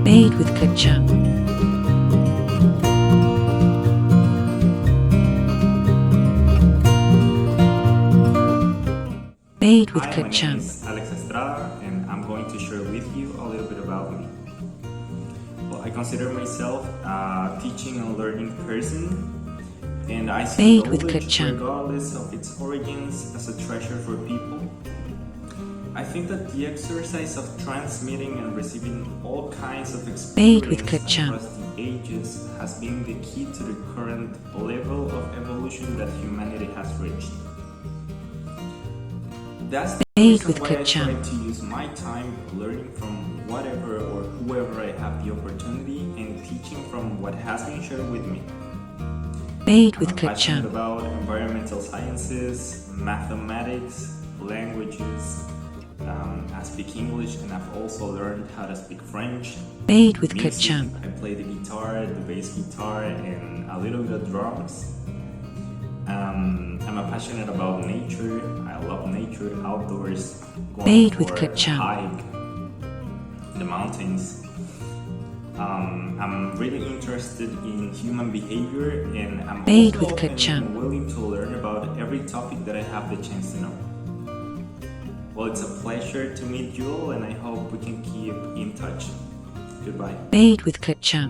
Made with ketchup. Made with Hi, ketchup. my name is Estrada, and I'm going to share with you a little bit about me. Well, I consider myself a teaching and learning person, and I see Made with knowledge, ketchup. regardless of its origins, as a treasure for people. I think that the exercise of transmitting and receiving all kinds of Made with experience ketchup. across the ages has been the key to the current level of evolution that humanity has reached. That's the Made reason with why ketchup. I try to use my time learning from whatever or whoever I have the opportunity and teaching from what has been shared with me. Made with I'm passionate ketchup. about environmental sciences, mathematics, languages. I speak English, and I've also learned how to speak French. Made with Music. ketchup. I play the guitar, the bass guitar, and a little bit of drums. I'm passionate about nature. I love nature, outdoors, going Made for with a ketchup. hike, the mountains. I'm really interested in human behavior, and I'm Made also with open ketchup. and willing to learn about every topic that I have the chance to know. Well, it's a pleasure to meet you all, and I hope we can keep in touch. Goodbye. Made with ketchup.